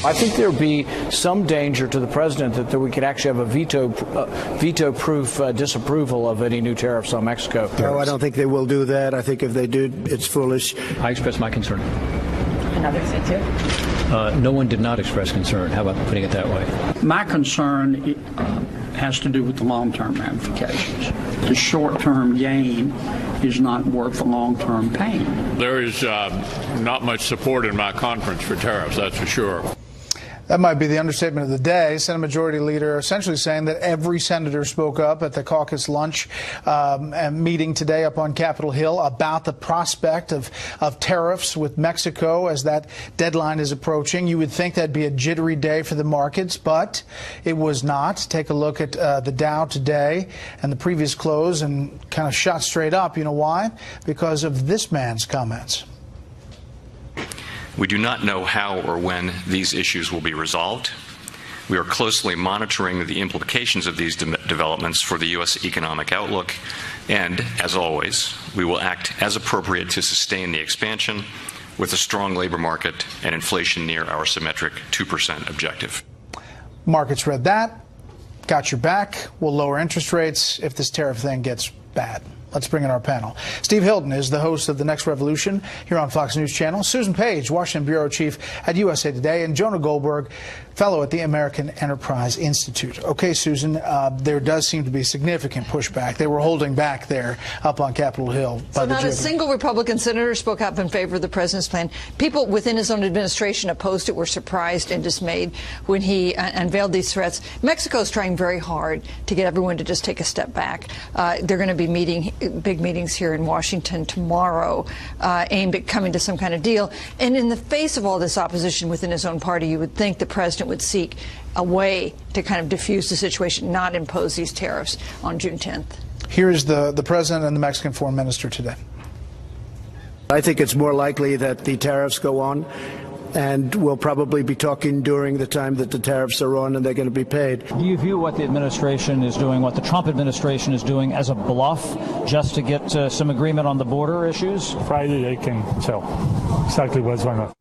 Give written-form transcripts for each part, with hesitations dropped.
I think there would be some danger to the president that we could actually have a veto-proof disapproval of any new tariffs on Mexico. No, I don't think they will do that. I think if they do, it's foolish. I express my concern. And others did too? No one did not express concern. How about putting it that way? My concern has to do with the long-term ramifications. The short-term gain is not worth the long-term pain. There is not much support in my conference for tariffs, that's for sure. That might be the understatement of the day. Senate Majority Leader essentially saying that every senator spoke up at the caucus lunch meeting today up on Capitol Hill about the prospect of tariffs with Mexico as that deadline is approaching. You would think that'd be a jittery day for the markets, but it was not. Take a look at the Dow today and the previous close and kind of shot straight up. You know why? Because of this man's comments. We do not know how or when these issues will be resolved. We are closely monitoring the implications of these developments for the U.S. economic outlook, and, as always, we will act as appropriate to sustain the expansion with a strong labor market and inflation near our symmetric 2% objective. Markets read that, got your back. We'll lower interest rates if this tariff thing gets bad. Let's bring in our panel. Steve Hilton is the host of The Next Revolution here on Fox News Channel. Susan Page, Washington Bureau Chief at USA Today, and Jonah Goldberg, fellow at the American Enterprise Institute. Okay, Susan, there does seem to be significant pushback. They were holding back there up on Capitol Hill. So not a single Republican senator spoke up in favor of the president's plan. People within his own administration opposed it, were surprised and dismayed when he unveiled these threats. Mexico's trying very hard to get everyone to just take a step back. They're going to be meeting big meetings here in Washington tomorrow aimed at coming to some kind of deal. And in the face of all this opposition within his own party, you would think the president would seek a way to kind of diffuse the situation, not impose these tariffs on June 10th. Here's the president and the Mexican foreign minister today. I think it's more likely that the tariffs go on, and we'll probably be talking during the time that the tariffs are on and they're going to be paid. Do you view what the administration is doing, what the Trump administration is doing, as a bluff just to get some agreement on the border issues? Friday they can tell exactly what's going on.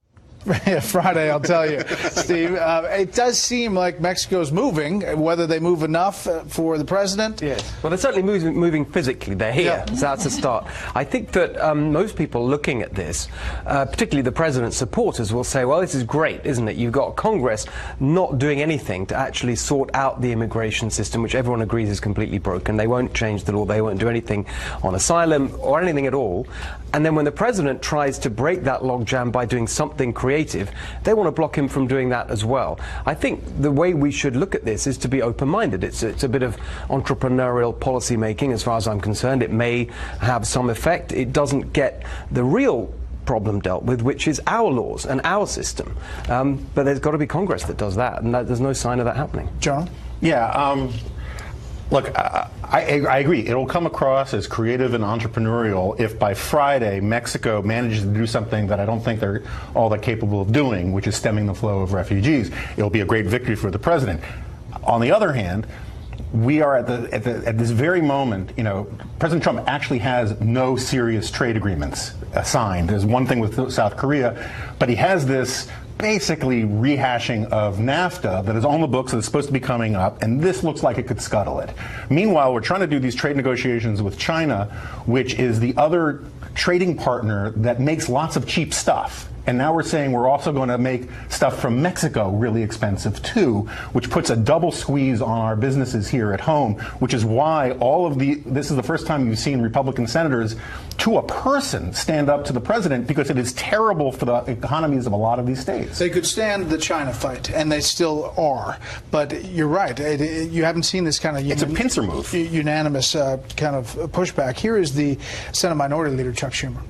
Friday, I'll tell you, Steve. It does seem like Mexico's moving. Whether they move enough for the president? Yes. Well, they're certainly moving physically. They're here, so that's a start. I think that most people looking at this, particularly the president's supporters, will say, well, this is great, isn't it? You've got Congress not doing anything to actually sort out the immigration system, which everyone agrees is completely broken. They won't change the law. They won't do anything on asylum or anything at all. And then when the president tries to break that logjam by doing something creative, they want to block him from doing that as well. I think the way we should look at this is to be open-minded. It's a bit of entrepreneurial policy making as far as I'm concerned. It may have some effect. It doesn't get the real problem dealt with, which is our laws and our system. But there's got to be Congress that does that, and there's no sign of that happening. John? Yeah. Look, I agree. It'll come across as creative and entrepreneurial if by Friday Mexico manages to do something that I don't think they're all that capable of doing, which is stemming the flow of refugees. It'll be a great victory for the president. On the other hand, we are at this very moment, you know, President Trump actually has no serious trade agreements signed. There's one thing with South Korea, but he has this basically rehashing of NAFTA that is on the books, that is supposed to be coming up, and this looks like it could scuttle it. Meanwhile, we're trying to do these trade negotiations with China, which is the other trading partner that makes lots of cheap stuff. And now we're saying we're also going to make stuff from Mexico really expensive too, which puts a double squeeze on our businesses here at home, which is why this is the first time you've seen Republican senators to a person stand up to the president, because it is terrible for the economies of a lot of these states. They could stand the China fight, and they still are. But you're right. You haven't seen this kind of it's a pincer move, unanimous kind of pushback. Here is the Senate Minority Leader, Chuck Schumer.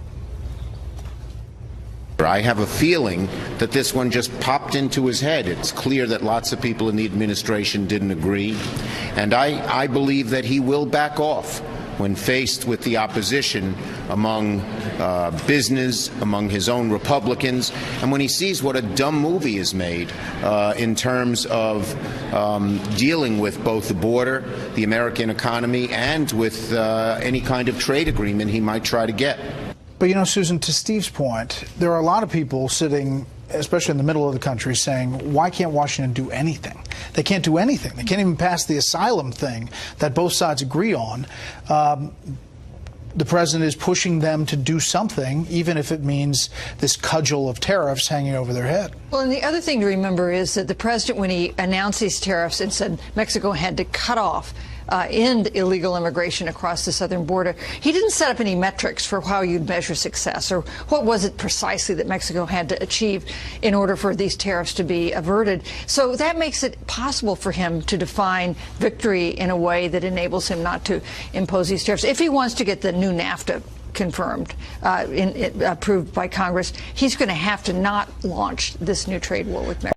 I have a feeling that this one just popped into his head. It's clear that lots of people in the administration didn't agree, and I believe that he will back off when faced with the opposition among business, among his own Republicans, and when he sees what a dumb move he has made in terms of dealing with both the border, the American economy, and with any kind of trade agreement he might try to get. But, you know, Susan, to Steve's point, there are a lot of people sitting especially in the middle of the country, saying, why can't Washington do anything? They can't do anything. They can't even pass the asylum thing that both sides agree on. The president is pushing them to do something, even if it means this cudgel of tariffs hanging over their head. Well, and the other thing to remember is that the president, when he announced these tariffs and said Mexico had to cut off, end illegal immigration across the southern border, he didn't set up any metrics for how you'd measure success, or what was it precisely that Mexico had to achieve in order for these tariffs to be averted. So that makes it possible for him to define victory in a way that enables him not to impose these tariffs. If he wants to get the new NAFTA confirmed, approved by Congress, he's going to have to not launch this new trade war with Mexico.